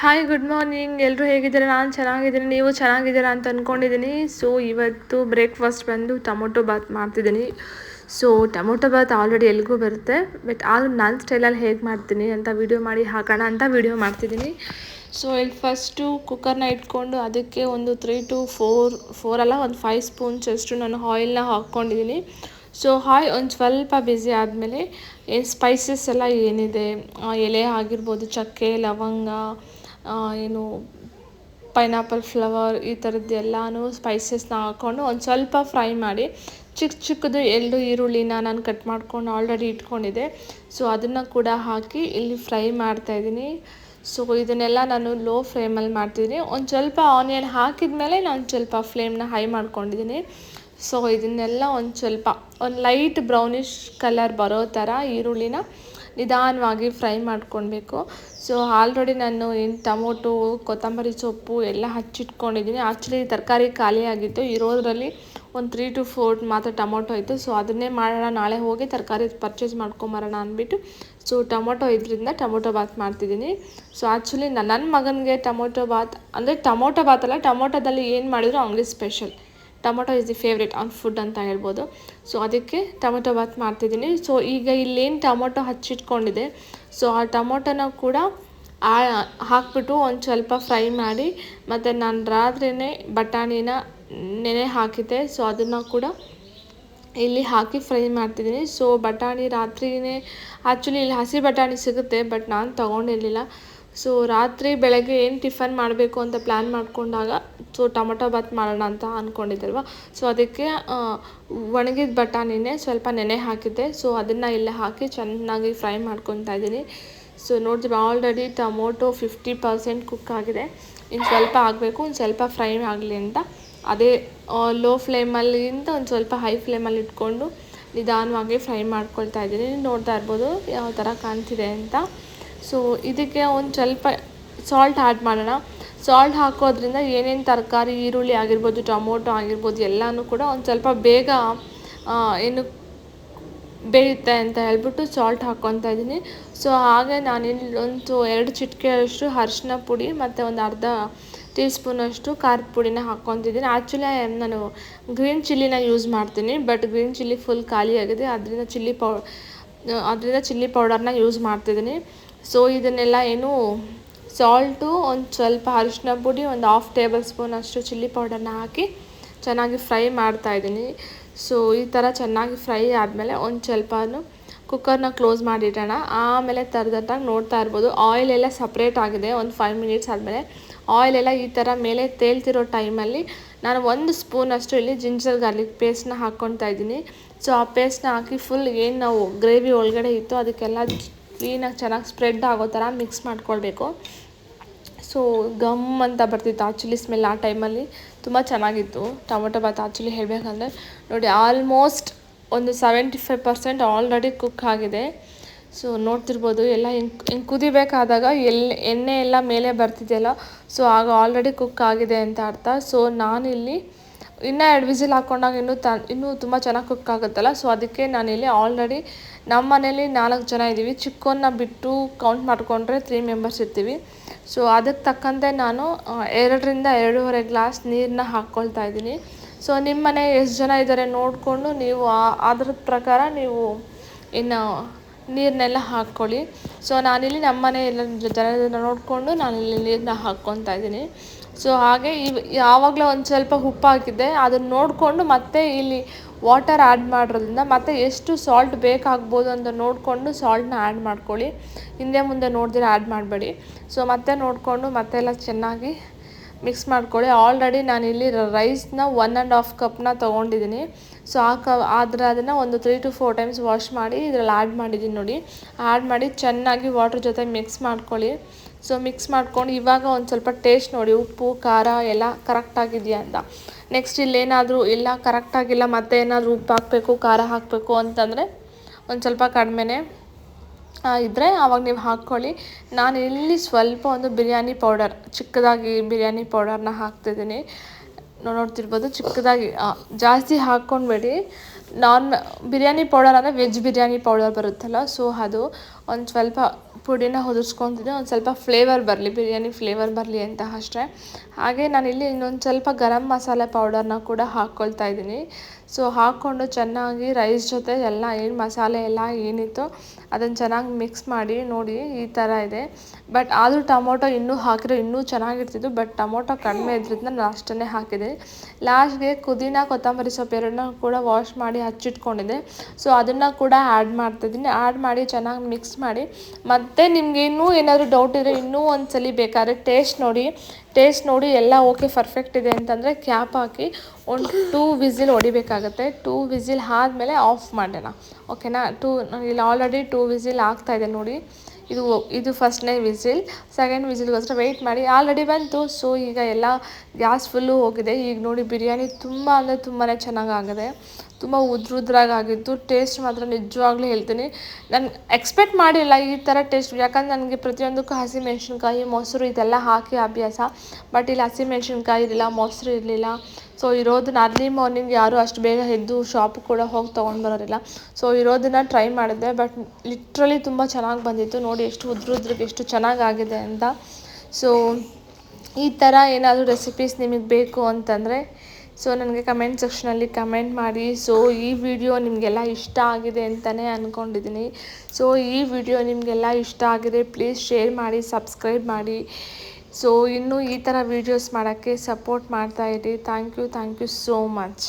Hi good morning. ಎಲ್ಲರೂ ಹೇಗಿದ್ದೀರಾ? ನಾನು ಚೆನ್ನಾಗಿದ್ದೀನಿ, ನೀವು ಚೆನ್ನಾಗಿದ್ದೀರಾ ಅಂತ ಅಂದ್ಕೊಂಡಿದ್ದೀನಿ. ಸೊ ಇವತ್ತು ಬ್ರೇಕ್ಫಾಸ್ಟ್ ಬಂದು ಟೊಮೊಟೊ ಬಾತ್ ಮಾಡ್ತಿದ್ದೀನಿ. ಸೊ ಟೊಮೊಟೊ ಬಾತ್ ಆಲ್ರೆಡಿ ಎಲ್ರಿಗೂ ಬರುತ್ತೆ, ಬಟ್ ಆದರೂ ನನ್ನ ಸ್ಟೈಲಲ್ಲಿ ಹೇಗೆ ಮಾಡ್ತೀನಿ ಅಂತ ವಿಡಿಯೋ ಮಾಡಿ ಹಾಕೋಣ ಅಂತ ವಿಡಿಯೋ ಮಾಡ್ತಿದ್ದೀನಿ. ಸೊ ಇಲ್ಲಿ ಫಸ್ಟು ಕುಕ್ಕರ್ನ ಇಟ್ಕೊಂಡು ಅದಕ್ಕೆ ಒಂದು 3 to 4 ಅಲ್ಲ ಒಂದು 5 ಸ್ಪೂನ್ಸ್ ಅಷ್ಟು ನಾನು ಆಯಿಲ್ನ ಹಾಕ್ಕೊಂಡಿದ್ದೀನಿ. ಸೊ ಆಯಿಲ್ ಒಂದು ಸ್ವಲ್ಪ ಬಿಸಿ ಆದಮೇಲೆ ಏನು ಸ್ಪೈಸಸ್ ಎಲ್ಲ ಏನಿದೆ, ಎಲೆ ಆಗಿರ್ಬೋದು, ಚಕ್ಕೆ, ಲವಂಗ, ಏನು ಪೈನಾಪಲ್ ಫ್ಲವರ್, ಈ ಥರದ್ದು ಎಲ್ಲನೂ ಸ್ಪೈಸಸ್ನ ಹಾಕ್ಕೊಂಡು ಒಂದು ಸ್ವಲ್ಪ ಫ್ರೈ ಮಾಡಿ, ಚಿಕ್ಕದು 2 ಈರುಳ್ಳಿನ ನಾನು ಕಟ್ ಮಾಡ್ಕೊಂಡು ಆಲ್ರೆಡಿ ಇಟ್ಕೊಂಡಿದ್ದೆ. ಸೊ ಅದನ್ನು ಕೂಡ ಹಾಕಿ ಇಲ್ಲಿ ಫ್ರೈ ಮಾಡ್ತಾಯಿದ್ದೀನಿ. ಸೊ ಇದನ್ನೆಲ್ಲ ನಾನು ಲೋ ಫ್ಲೇಮಲ್ಲಿ ಮಾಡ್ತಿದ್ದೀನಿ. ಒಂದು ಸ್ವಲ್ಪ ಆನಿಯನ್ ಹಾಕಿದ ಮೇಲೆ ನಾನು ಸ್ವಲ್ಪ ಫ್ಲೇಮ್ನ ಹೈ ಮಾಡ್ಕೊಂಡಿದ್ದೀನಿ. ಸೊ ಇದನ್ನೆಲ್ಲ ಒಂದು ಲೈಟ್ ಬ್ರೌನಿಷ್ ಕಲರ್ ಬರೋ ಥರ ಈರುಳ್ಳಿನ ನಿಧಾನವಾಗಿ ಫ್ರೈ ಮಾಡ್ಕೊಳ್ಬೇಕು. ಸೊ ಆಲ್ರೆಡಿ ನಾನು ಟೊಮೊಟೊ, ಕೊತ್ತಂಬರಿ ಸೊಪ್ಪು ಎಲ್ಲ ಹಚ್ಚಿಟ್ಕೊಂಡಿದ್ದೀನಿ. ಆ್ಯಕ್ಚುಲಿ ತರಕಾರಿ ಖಾಲಿ ಆಗಿತ್ತು, ಇರೋದ್ರಲ್ಲಿ ಒಂದು 3 to 4 ಮಾತ್ರ ಟೊಮೊಟೊ ಇತ್ತು. ಸೊ ಅದನ್ನೇ ಮಾಡೋಣ, ನಾಳೆ ಹೋಗಿ ತರಕಾರಿ ಪರ್ಚೇಸ್ ಮಾಡ್ಕೊಂಬರೋಣ ಅಂದ್ಬಿಟ್ಟು ಸೊ ಟೊಮೊಟೊ ಇದರಿಂದ ಟೊಮೊಟೊ ಬಾತ್ ಮಾಡ್ತಿದ್ದೀನಿ. ಸೊ ಆ್ಯಕ್ಚುಲಿ ನನ್ನ ಮಗನಿಗೆ ಟೊಮೊಟೊ ಬಾತ್ ಅಂದರೆ ಟೊಮೊಟೊ ಬಾತ್ ಅಲ್ಲ, ಟೊಮೊಟೊದಲ್ಲಿ ಏನು ಮಾಡಿದ್ರು ಅವನಿಗೆ special. Tomato is the favourite on food ಅಂತ ಹೇಳ್ಬೋದು. ಸೊ ಅದಕ್ಕೆ ಟೊಮೊಟೊ ಬಾತ್ ಮಾಡ್ತಿದ್ದೀನಿ. ಸೊ ಈಗ ಇಲ್ಲೇನು ಟೊಮೊಟೊ ಹಚ್ಚಿಟ್ಕೊಂಡಿದೆ, ಸೊ ಆ ಟೊಮೊಟೊನ ಕೂಡ ಹಾಕ್ಬಿಟ್ಟು ಒಂದು ಸ್ವಲ್ಪ ಫ್ರೈ ಮಾಡಿ, ಮತ್ತು ನಾನು ರಾತ್ರಿಯೇ ಬಟಾಣಿನ ನೆನೆ ಹಾಕಿದ್ದೆ. ಸೊ ಅದನ್ನು ಕೂಡ ಇಲ್ಲಿ ಹಾಕಿ ಫ್ರೈ ಮಾಡ್ತಿದ್ದೀನಿ. ಸೊ ಬಟಾಣಿ ರಾತ್ರಿಯೇ ಆ್ಯಕ್ಚುಲಿ ಇಲ್ಲಿ ಹಸಿ ಬಟಾಣಿ ಸಿಗುತ್ತೆ, ಬಟ್ ನಾನು ತೊಗೊಂಡಿರಲಿಲ್ಲ. ಸೊ ರಾತ್ರಿ ಬೆಳಗ್ಗೆ ಏನು ಟಿಫನ್ ಮಾಡಬೇಕು ಅಂತ ಪ್ಲ್ಯಾನ್ ಮಾಡ್ಕೊಂಡಾಗ ಸೊ ಟೊಮೊಟೊ ಬಾತ್ ಮಾಡೋಣ ಅಂತ ಅಂದ್ಕೊಂಡಿದ್ದಲ್ವ. ಸೊ ಅದಕ್ಕೆ ಒಣಗಿದ ಬಟಾಣಿನೇ ಸ್ವಲ್ಪ ನೆನೆ ಹಾಕಿದ್ದೆ. ಸೊ ಅದನ್ನು ಇಲ್ಲೇ ಹಾಕಿ ಚೆನ್ನಾಗಿ ಫ್ರೈ ಮಾಡ್ಕೊತಾ ಇದ್ದೀನಿ. ಸೊ ನೋಡ್ತೀವಿ ಆಲ್ರೆಡಿ ಟೊಮೊಟೊ 50% ಕುಕ್ ಆಗಿದೆ. ಇನ್ನು ಸ್ವಲ್ಪ ಆಗಬೇಕು, ಒಂದು ಸ್ವಲ್ಪ ಫ್ರೈ ಆಗಲಿ ಅಂತ ಅದೇ ಲೋ ಫ್ಲೇಮಲ್ಲಿಂದ ಒಂದು ಸ್ವಲ್ಪ ಹೈ ಫ್ಲೇಮಲ್ಲಿ ಇಟ್ಕೊಂಡು ನಿಧಾನವಾಗಿ ಫ್ರೈ ಮಾಡ್ಕೊಳ್ತಾ ಇದ್ದೀನಿ. ನೋಡ್ತಾ ಇರ್ಬೋದು ಯಾವ ಥರ ಕಾಣ್ತಿದೆ ಅಂತ. ಸೊ ಇದಕ್ಕೆ ಒಂದು ಸ್ವಲ್ಪ ಸಾಲ್ಟ್ ಆ್ಯಡ್ ಮಾಡೋಣ. ಸಾಲ್ಟ್ ಹಾಕೋದ್ರಿಂದ ಏನೇನು ತರಕಾರಿ, ಈರುಳ್ಳಿ ಆಗಿರ್ಬೋದು, ಟೊಮೊಟೊ ಆಗಿರ್ಬೋದು ಎಲ್ಲನೂ ಕೂಡ ಒಂದು ಸ್ವಲ್ಪ ಬೇಗ ಏನು ಬೇಯುತ್ತೆ ಅಂತ ಹೇಳ್ಬಿಟ್ಟು ಸಾಲ್ಟ್ ಹಾಕ್ಕೊತಾ ಇದ್ದೀನಿ. ಸೊ ಹಾಗೆ ನಾನಿಲ್ಲಿ ಒಂದು 2 ಚಿಟಿಕೆಯಷ್ಟು ಅರಿಶಿನ ಪುಡಿ ಮತ್ತು ಒಂದು ಅರ್ಧ ಟೀ ಸ್ಪೂನಷ್ಟು ಖಾರದ ಪುಡಿನ ಹಾಕ್ಕೊತಿದ್ದೀನಿ. ಆ್ಯಕ್ಚುಲಿ ನಾನು ಗ್ರೀನ್ ಚಿಲ್ಲಿನ ಯೂಸ್ ಮಾಡ್ತೀನಿ, ಬಟ್ ಗ್ರೀನ್ ಚಿಲ್ಲಿ ಫುಲ್ ಖಾಲಿಯಾಗಿದೆ, ಅದರಿಂದ ಚಿಲ್ಲಿ ಪೌಡರ್ನ ಯೂಸ್ ಮಾಡ್ತಿದ್ದೀನಿ. ಸೊ ಇದನ್ನೆಲ್ಲ ಸಾಲ್ಟು, ಒಂದು ಸ್ವಲ್ಪ ಅರಿಶಿನ ಪುಡಿ, ಒಂದು 1/2 ಟೇಬಲ್ ಸ್ಪೂನ್ ಅಷ್ಟು ಚಿಲ್ಲಿ ಪೌಡರ್ನ ಹಾಕಿ ಚೆನ್ನಾಗಿ ಫ್ರೈ ಮಾಡ್ತಾಯಿದ್ದೀನಿ. ಸೊ ಈ ಥರ ಚೆನ್ನಾಗಿ ಫ್ರೈ ಆದಮೇಲೆ ಒಂದು ಸ್ವಲ್ಪ ಕುಕ್ಕರ್ನ ಕ್ಲೋಸ್ ಮಾಡಿಡೋಣ. ಆಮೇಲೆ ತರದಟ್ಟಾಗಿ ನೋಡ್ತಾ ಇರ್ಬೋದು ಆಯಿಲ್ ಎಲ್ಲ ಸಪ್ರೇಟ್ ಆಗಿದೆ. ಒಂದು 5 ಮಿನಿಟ್ಸ್ ಆದಮೇಲೆ ಆಯಿಲೆಲ್ಲ ಈ ಥರ ಮೇಲೆ ತೇಲ್ತಿರೋ ಟೈಮಲ್ಲಿ ನಾನು 1 ಸ್ಪೂನಷ್ಟು ಇಲ್ಲಿ ಜಿಂಜರ್ ಗಾರ್ಲಿಕ್ ಪೇಸ್ಟ್ನ ಹಾಕ್ಕೊತಾ ಇದ್ದೀನಿ. ಸೊ ಆ ಪೇಸ್ಟ್ನ ಹಾಕಿ ಫುಲ್ ಏನು ನಾವು ಗ್ರೇವಿ ಒಳಗಡೆ ಇತ್ತು ಅದಕ್ಕೆಲ್ಲ ಕ್ಲೀನಾಗಿ ಚೆನ್ನಾಗಿ ಸ್ಪ್ರೆಡ್ ಆಗೋ ಥರ ಮಿಕ್ಸ್ ಮಾಡ್ಕೊಳ್ಬೇಕು. ಸೊ ಗಮ್ ಅಂತ ಬರ್ತಿತ್ತು ಆ್ಯಕ್ಚುಲಿ ಸ್ಮೆಲ್. ಆ ಟೈಮಲ್ಲಿ ತುಂಬ ಚೆನ್ನಾಗಿತ್ತು ಟೊಮೊಟೊ ಬಾತ್. ಆ್ಯಕ್ಚುಲಿ ಹೇಳಬೇಕಂದ್ರೆ ನೋಡಿ ಆಲ್ಮೋಸ್ಟ್ ಒಂದು 75% ಆಲ್ರೆಡಿ ಕುಕ್ ಆಗಿದೆ. ಸೊ ನೋಡ್ತಿರ್ಬೋದು ಎಲ್ಲ ಹಿಂಗೆ ಕುದಿಬೇಕಾದಾಗ ಎಣ್ಣೆ ಎಲ್ಲ ಮೇಲೆ ಬರ್ತಿದೆಯಲ್ಲ, ಸೊ ಆಗ ಆಲ್ರೆಡಿ ಕುಕ್ ಆಗಿದೆ ಅಂತ ಅರ್ಥ. ಸೊ ನಾನಿಲ್ಲಿ ಇನ್ನೂ 2 ವಿಸಿಲ್ ಹಾಕ್ಕೊಂಡಾಗ ಇನ್ನೂ ತುಂಬ ಚೆನ್ನಾಗಿ ಕುಕ್ ಆಗುತ್ತಲ್ಲ. ಸೊ ಅದಕ್ಕೆ ನಾನಿಲ್ಲಿ ಆಲ್ರೆಡಿ ನಮ್ಮ ಮನೇಲಿ 4 ಜನ ಇದ್ದೀವಿ, ಚಿಕ್ಕವನ್ನ ಬಿಟ್ಟು ಕೌಂಟ್ ಮಾಡಿಕೊಂಡ್ರೆ 3 ಮೆಂಬರ್ಸ್ ಇರ್ತೀವಿ. ಸೊ ಅದಕ್ಕೆ ತಕ್ಕಂತೆ ನಾನು 2ರಿಂದ 2.5 ಗ್ಲಾಸ್ ನೀರನ್ನ ಹಾಕ್ಕೊಳ್ತಾ ಇದ್ದೀನಿ. ಸೊ ನಿಮ್ಮ ಮನೆ ಎಷ್ಟು ಜನ ಇದ್ದಾರೆ ನೋಡಿಕೊಂಡು ನೀವು ಅದ್ರ ಪ್ರಕಾರ ನೀವು ಇನ್ನು ನೀರನ್ನೆಲ್ಲ ಹಾಕ್ಕೊಳ್ಳಿ. ಸೊ ನಾನಿಲ್ಲಿ ನಮ್ಮ ಮನೆ ಎಲ್ಲ ಜನರನ್ನ ನೋಡಿಕೊಂಡು ನಾನಿಲ್ಲಿ ನೀರನ್ನ ಹಾಕ್ಕೊತಾ ಇದ್ದೀನಿ. ಸೊ ಹಾಗೆ ಯಾವಾಗಲೂ ಒಂದು ಸ್ವಲ್ಪ ಉಪ್ಪು ಹಾಕಿದ್ದೆ, ಅದನ್ನು ನೋಡಿಕೊಂಡು ಮತ್ತೆ ಇಲ್ಲಿ ವಾಟರ್ ಆ್ಯಡ್ ಮಾಡೋದ್ರಿಂದ ಮತ್ತೆ ಎಷ್ಟು ಸಾಲ್ಟ್ ಬೇಕಾಗ್ಬೋದು ಅಂತ ನೋಡಿಕೊಂಡು ಸಾಲ್ಟ್ನ ಆ್ಯಡ್ ಮಾಡ್ಕೊಳ್ಳಿ. ಹಿಂದೆ ಮುಂದೆ ನೋಡ್ದಿರ ಆ್ಯಡ್ ಮಾಡಬೇಡಿ. ಸೊ ಮತ್ತೆ ನೋಡಿಕೊಂಡು ಮತ್ತೆಲ್ಲ ಚೆನ್ನಾಗಿ ಮಿಕ್ಸ್ ಮಾಡ್ಕೊಳ್ಳಿ. ಆಲ್ರೆಡಿ ನಾನಿಲ್ಲಿ ರೈಸ್ನ 1.5 ಕಪ್ನ ತೊಗೊಂಡಿದ್ದೀನಿ. ಸೊ ಅದನ್ನು ಒಂದು 3 to 4 ಟೈಮ್ಸ್ ವಾಶ್ ಮಾಡಿ ಇದರಲ್ಲಿ ಆ್ಯಡ್ ಮಾಡಿದ್ದೀನಿ ನೋಡಿ. ಆ್ಯಡ್ ಮಾಡಿ ಚೆನ್ನಾಗಿ ವಾಟ್ರ್ ಜೊತೆ ಮಿಕ್ಸ್ ಮಾಡ್ಕೊಳ್ಳಿ. ಸೊ ಮಿಕ್ಸ್ ಮಾಡ್ಕೊಂಡು ಇವಾಗ ಒಂದು ಸ್ವಲ್ಪ ಟೇಸ್ಟ್ ನೋಡಿ, ಉಪ್ಪು ಖಾರ ಎಲ್ಲ ಕರೆಕ್ಟಾಗಿದೆಯಾ ಅಂತ. ನೆಕ್ಸ್ಟ್ ಇಲ್ಲೇನಾದರೂ ಇಲ್ಲ ಕರೆಕ್ಟಾಗಿಲ್ಲ, ಮತ್ತೆ ಏನಾದರೂ ಉಪ್ಪು ಹಾಕಬೇಕು ಖಾರ ಹಾಕಬೇಕು ಅಂತಂದರೆ ಒಂದು ಸ್ವಲ್ಪ ಕಡಿಮೆನೇ ಇದ್ದರೆ ಆವಾಗ ನೀವು ಹಾಕ್ಕೊಳ್ಳಿ. ನಾನು ಇಲ್ಲಿ ಸ್ವಲ್ಪ ಒಂದು ಬಿರಿಯಾನಿ ಪೌಡರ್, ಚಿಕ್ಕದಾಗಿ ಬಿರಿಯಾನಿ ಪೌಡರ್ನ ಹಾಕ್ತಿದ್ದೀನಿ. ನೋಡ್ತಿರ್ಬೋದು ಚಿಕ್ಕದಾಗಿ, ಜಾಸ್ತಿ ಹಾಕ್ಕೊಳ್ಬೇಡಿ. ಬಿರಿಯಾನಿ ಪೌಡರ್ ಅಂದರೆ ವೆಜ್ ಬಿರಿಯಾನಿ ಪೌಡರ್ ಬರುತ್ತಲ್ಲ, ಸೊ ಅದು ಒಂದು ಸ್ವಲ್ಪ ಪುಡಿನ ಉದುರಿಸ್ಕೊತಿದ್ದೆ, ಒಂದು ಸ್ವಲ್ಪ ಫ್ಲೇವರ್ ಬರಲಿ, ಬಿರಿಯಾನಿ ಫ್ಲೇವರ್ ಬರಲಿ ಅಂತ ಅಷ್ಟೇ. ಹಾಗೆ ನಾನಿಲ್ಲಿ ಇನ್ನೊಂದು ಸ್ವಲ್ಪ ಗರಂ ಮಸಾಲೆ ಪೌಡರ್ನ ಕೂಡ ಹಾಕ್ಕೊಳ್ತಾ ಇದ್ದೀನಿ. ಸೊ ಹಾಕ್ಕೊಂಡು ಚೆನ್ನಾಗಿ ರೈಸ್ ಜೊತೆ ಎಲ್ಲ ಏನು ಮಸಾಲೆ ಎಲ್ಲ ಏನಿತ್ತು ಅದನ್ನು ಚೆನ್ನಾಗಿ ಮಿಕ್ಸ್ ಮಾಡಿ. ನೋಡಿ ಈ ಥರ ಇದೆ. ಬಟ್ ಆದರೂ ಟೊಮೊಟೊ ಇನ್ನೂ ಹಾಕಿದ್ರೆ ಇನ್ನೂ ಚೆನ್ನಾಗಿರ್ತಿತ್ತು. ಬಟ್ ಟೊಮೊಟೊ ಕಡಿಮೆ ಇದ್ರಿಂದ ನಾನು ಅಷ್ಟನ್ನೇ ಹಾಕಿದೆ. ಲಾಸ್ಟ್ಗೆ ಪುದೀನ ಕೊತ್ತಂಬರಿ ಸೊಪ್ಪು ಎರಡನ್ನ ಕೂಡ ವಾಶ್ ಮಾಡಿ ಹಚ್ಚಿಟ್ಕೊಂಡಿದ್ದೆ. ಸೊ ಅದನ್ನು ಕೂಡ ಆ್ಯಡ್ ಮಾಡ್ತಿದ್ದೀನಿ. ಆ್ಯಡ್ ಮಾಡಿ ಚೆನ್ನಾಗಿ ಮಿಕ್ಸ್ ಮಾಡಿ. ಮತ್ತು ನಿಮ್ಗೆ ಇನ್ನೂ ಏನಾದರೂ ಡೌಟ್ ಇದ್ದರೆ ಇನ್ನೂ ಒಂದು ಸಲ ಬೇಕಾದ್ರೆ ಟೇಸ್ಟ್ ನೋಡಿ ಎಲ್ಲ ಓಕೆ ಪರ್ಫೆಕ್ಟ್ ಇದೆ ಅಂತಂದರೆ ಕ್ಯಾಪ್ ಹಾಕಿ ಒಂದು 2 ವಿಸಿಲ್ ಹೊಡಿಬೇಕಾಗತ್ತೆ. 2 ವಿಸಿಲ್ ಆದಮೇಲೆ ಆಫ್ ಮಾಡೋಣ, ಓಕೆನಾ. ಇಲ್ಲಿ ಆಲ್ರೆಡಿ 2 ವಿಸಿಲ್ ಆಗ್ತಾಯಿದೆ ನೋಡಿ. ಇದು ಫಸ್ಟ್ನೇ ವಿಸಿಲ್. ಸೆಕೆಂಡ್ ವಿಸಿಲ್ಗೋಸ್ಕರ ವೆಯ್ಟ್ ಮಾಡಿ. ಆಲ್ರೆಡಿ ಬಂತು. ಸೊ ಈಗ ಎಲ್ಲ ಗ್ಯಾಸ್ ಫುಲ್ಲು ಹೋಗಿದೆ. ಈಗ ನೋಡಿ ಬಿರಿಯಾನಿ ತುಂಬ ಅಂದರೆ ತುಂಬಾ ಚೆನ್ನಾಗಾಗಿದೆ. ತುಂಬ ಉದ್ರಾಗಿತ್ತು. ಟೇಸ್ಟ್ ಮಾತ್ರ ನಿಜವಾಗ್ಲೂ ಹೇಳ್ತೀನಿ, ನಾನು ಎಕ್ಸ್ಪೆಕ್ಟ್ ಮಾಡಿಲ್ಲ ಈ ಥರ ಟೇಸ್ಟ್. ಯಾಕಂದ್ರೆ ನನಗೆ ಪ್ರತಿಯೊಂದಕ್ಕೂ ಹಸಿಮೆಣ್ಸಿನ್ಕಾಯಿ, ಮೊಸರು ಇದೆಲ್ಲ ಹಾಕಿ ಅಭ್ಯಾಸ. ಬಟ್ ಇಲ್ಲಿ ಹಸಿಮೆಣ್ಸಿನ್ಕಾಯಿ ಇರಲಿಲ್ಲ, ಮೊಸರು ಇರಲಿಲ್ಲ. ಸೊ ಇರೋದನ್ನ ಅರ್ಲಿ ಮಾರ್ನಿಂಗ್ ಯಾರೂ ಅಷ್ಟು ಬೇಗ ಎದ್ದು ಶಾಪಿಗೆ ಕೂಡ ಹೋಗಿ ತೊಗೊಂಡು ಬರೋರಿಲ್ಲ. ಸೊ ಇರೋದನ್ನು ಟ್ರೈ ಮಾಡಿದ್ದೆ. ಬಟ್ ಲಿಟ್ರಲಿ ತುಂಬ ಚೆನ್ನಾಗಿ ಬಂದಿತ್ತು. ನೋಡಿ ಎಷ್ಟು ಉದ್ರಿಗೆ ಎಷ್ಟು ಚೆನ್ನಾಗಾಗಿದೆ ಅಂತ. ಸೊ ಈ ಥರ ಏನಾದರೂ ರೆಸಿಪೀಸ್ ನಿಮಗೆ ಬೇಕು ಅಂತಂದರೆ ಸೊ ನನಗೆ ಕಮೆಂಟ್ ಸೆಕ್ಷನಲ್ಲಿ ಕಮೆಂಟ್ ಮಾಡಿ. ಸೊ ಈ ವಿಡಿಯೋ ನಿಮಗೆಲ್ಲ ಇಷ್ಟ ಆಗಿದೆ ಅಂತಲೇ ಅಂದ್ಕೊಂಡಿದ್ದೀನಿ. ಸೊ ಈ ವಿಡಿಯೋ ನಿಮಗೆಲ್ಲ ಇಷ್ಟ ಆಗಿದೆ, ಪ್ಲೀಸ್ ಶೇರ್ ಮಾಡಿ, ಸಬ್ಸ್ಕ್ರೈಬ್ ಮಾಡಿ. ಸೊ ಇನ್ನೂ ಈ ಥರ ವೀಡಿಯೋಸ್ ಮಾಡೋಕ್ಕೆ ಸಪೋರ್ಟ್ ಮಾಡ್ತಾಯಿರಿ. Thank you so much.